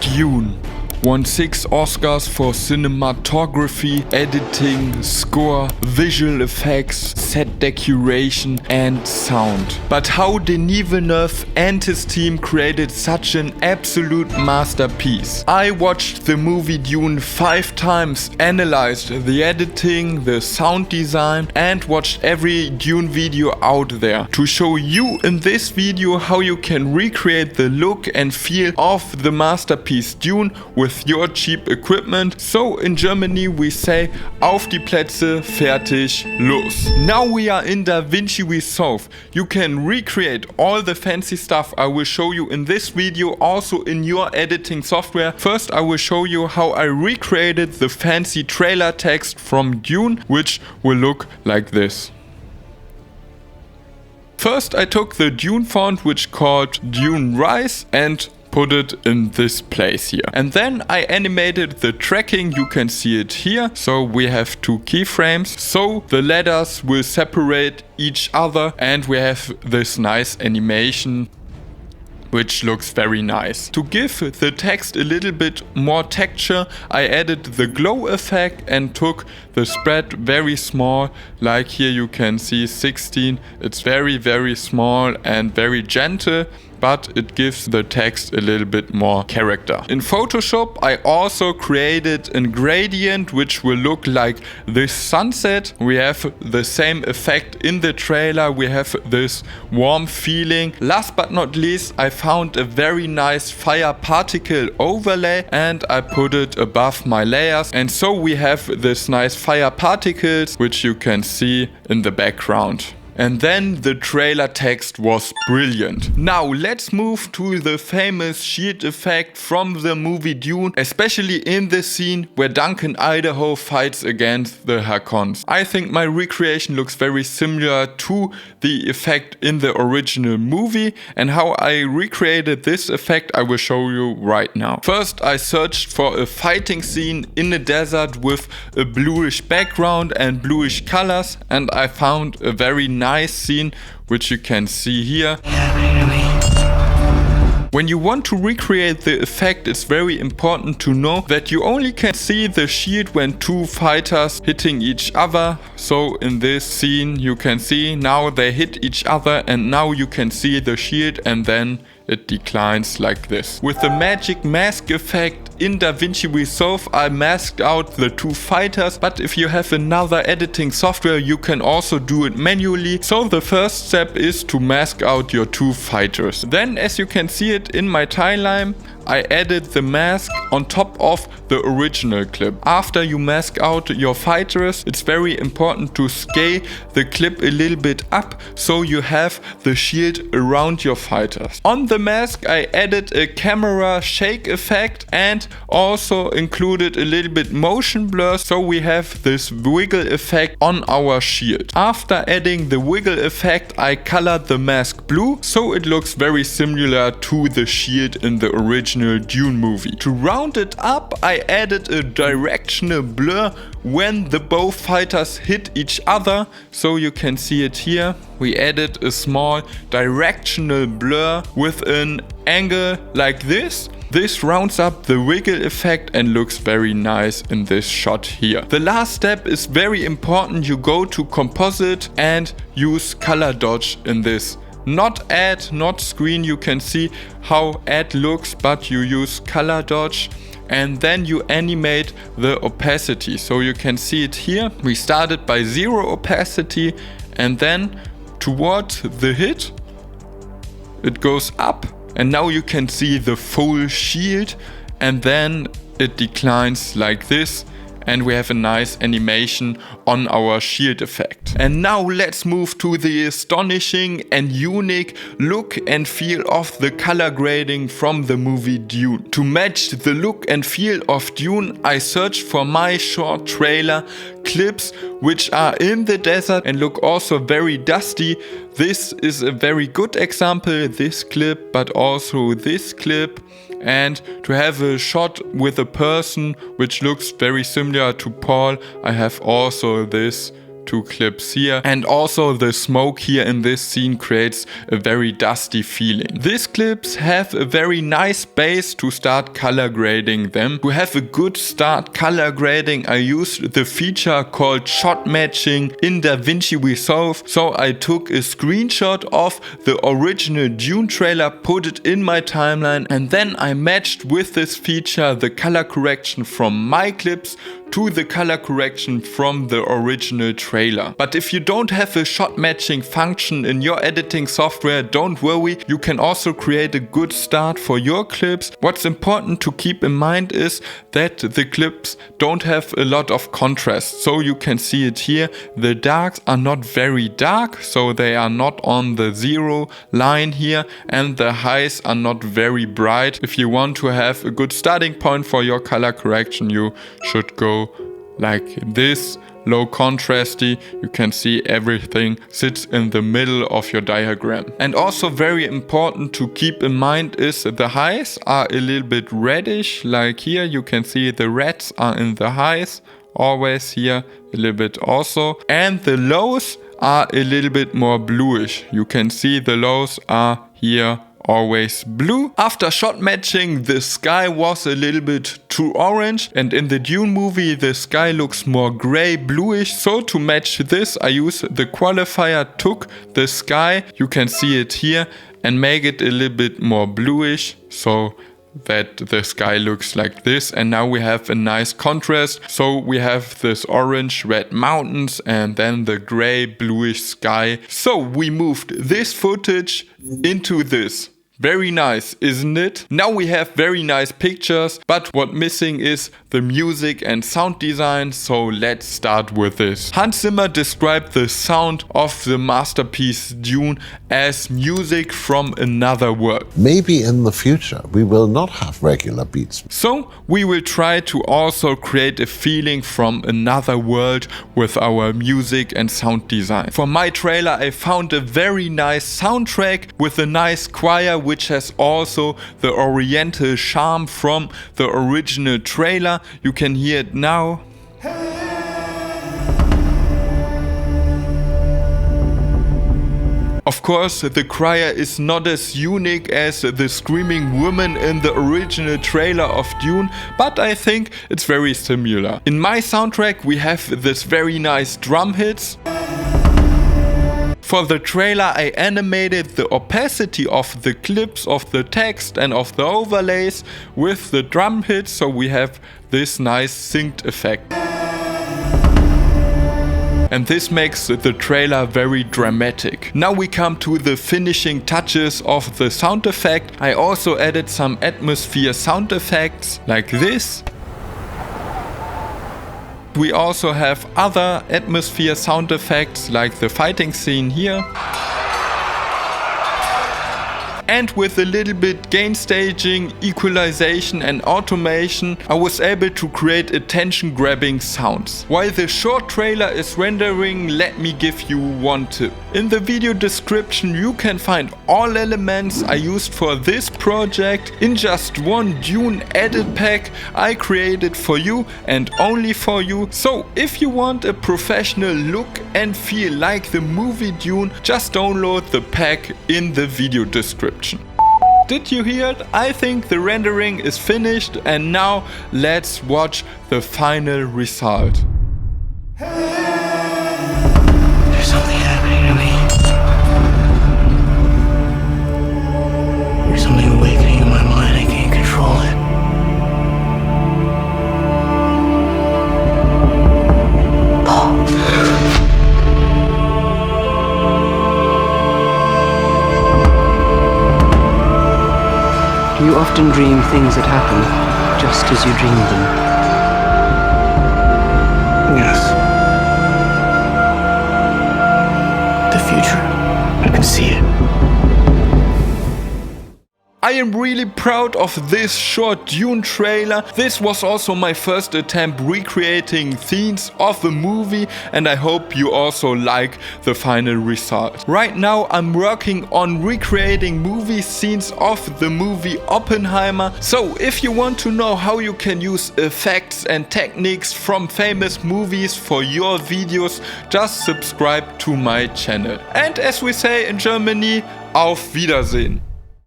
Dune won 6 Oscars for cinematography, editing, score, visual effects, set decoration and sound. But how Denis Villeneuve and his team created such an absolute masterpiece? I watched the movie Dune 5 times, analyzed the editing, the sound design and watched every Dune video out there to show you in this video how you can recreate the look and feel of the masterpiece Dune with your cheap equipment. So in Germany we say auf die Plätze, fertig, los. Now we are in DaVinci Resolve. You can recreate all the fancy stuff I will show you in this video also in your editing software. First I will show you how I recreated the fancy trailer text from Dune, which will look like this. First I took the Dune font, which called Dune Rise, and put it in this place here. And then I animated the tracking, you can see it here. So we have 2 keyframes, so the letters will separate each other and we have this nice animation which looks very nice. To give the text a little bit more texture, I added the glow effect and took the spread very small, like here you can see 16. It's very small and very gentle, but it gives the text a little bit more character. In Photoshop I also created a gradient which will look like this sunset. We have the same effect in the trailer, we have this warm feeling. Last but not least, I found a very nice fire particle overlay and I put it above my layers, and so we have this nice fire particles which you can see in the background. And then the trailer text was brilliant. Now let's move to the famous shield effect from the movie Dune, especially in the scene where Duncan Idaho fights against the Harkons. I think my recreation looks very similar to the effect in the original movie, and how I recreated this effect I will show you right now. First I searched for a fighting scene in a desert with a bluish background and bluish colors, and I found a very nice scene which you can see here. When you want to recreate the effect, it's very important to know that you only can see the shield when 2 fighters hitting each other. So in this scene you can see now they hit each other and now you can see the shield and then it declines like this. With the magic mask effect in DaVinci Resolve I masked out the 2 fighters, but if you have another editing software you can also do it manually. So the first step is to mask out your 2 fighters. Then as you can see it in my timeline, I added the mask on top of the original clip. After you mask out your fighters, it's very important to scale the clip a little bit up so you have the shield around your fighters. On the mask I added a camera shake effect and also included a little bit motion blur, so we have this wiggle effect on our shield. After adding the wiggle effect I colored the mask blue so it looks very similar to the shield in the original Dune movie. To round it up I added a directional blur when the both fighters hit each other, so you can see it here. We added a small directional blur with an angle like this. This rounds up the wiggle effect and looks very nice in this shot here. The last step is very important. You go to composite and use color dodge in this. Not add, not screen, you can see how add looks, but you use color dodge and then you animate the opacity. So you can see it here. We started by 0 opacity and then towards the hit it goes up and now you can see the full shield and then it declines like this. And we have a nice animation on our shield effect. And now let's move to the astonishing and unique look and feel of the color grading from the movie Dune. To match the look and feel of Dune, I searched for my short trailer clips which are in the desert and look also very dusty. This is a very good example, this clip, but also this clip. And to have a shot with a person which looks very similar to Paul, I have also this 2 clips here, and also the smoke here in this scene creates a very dusty feeling. These clips have a very nice base to start color grading them. To have a good start color grading, I used the feature called shot matching in DaVinci Resolve. So I took a screenshot of the original Dune trailer, put it in my timeline, and then I matched with this feature the color correction from my clips to the color correction from the original trailer. But if you don't have a shot matching function in your editing software, don't worry, you can also create a good start for your clips. What's important to keep in mind is that the clips don't have a lot of contrast. So you can see it here, the darks are not very dark, so they are not on the 0 line here, and the highs are not very bright. If you want to have a good starting point for your color correction, you should go like this, low contrasty. You can see everything sits in the middle of your diagram. And also very important to keep in mind is the highs are a little bit reddish, like here you can see the reds are in the highs, always here a little bit also, and the lows are a little bit more bluish. You can see the lows are here always blue. After shot matching, the sky was a little bit too orange, and in the Dune movie the sky looks more gray bluish. So to match this, I use the qualifier, took the sky, you can see it here, and make it a little bit more bluish so that the sky looks like this. And now we have a nice contrast. So we have this orange red mountains and then the gray bluish sky. So we moved this footage into this. Very nice, isn't it? Now we have very nice pictures, but what missing is the music and sound design, so let's start with this. Hans Zimmer described the sound of the masterpiece Dune as music from another world. Maybe in the future we will not have regular beats. So we will try to also create a feeling from another world with our music and sound design. For my trailer I found a very nice soundtrack with a nice choir which has also the oriental charm from the original trailer. You can hear it now. Of course, the choir is not as unique as the screaming woman in the original trailer of Dune, but I think it's very similar. In my soundtrack we have this very nice drum hits. For the trailer I animated the opacity of the clips of the text and of the overlays with the drum hits, so we have this nice synced effect. And this makes the trailer very dramatic. Now we come to the finishing touches of the sound effect. I also added some atmosphere sound effects like this. We also have other atmosphere sound effects like the fighting scene here. And with a little bit gain staging, equalization and automation, I was able to create attention grabbing sounds. While the short trailer is rendering, let me give you one tip. In the video description you can find all elements I used for this project in just one Dune edit pack I created for you and only for you. So if you want a professional look and feel like the movie Dune, just download the pack in the video description. Did you hear it? I think the rendering is finished, and now let's watch the final result. There's something happening to me. There's something awakening in my mind. I can't control it. Do you often dream things that happen just as you dreamed them? Yes. The future. I can see it. I am really proud of this short Dune trailer. This was also my first attempt recreating scenes of the movie, and I hope you also like the final result. Right now I'm working on recreating movie scenes of the movie Oppenheimer. So if you want to know how you can use effects and techniques from famous movies for your videos, just subscribe to my channel. And as we say in Germany, auf Wiedersehen.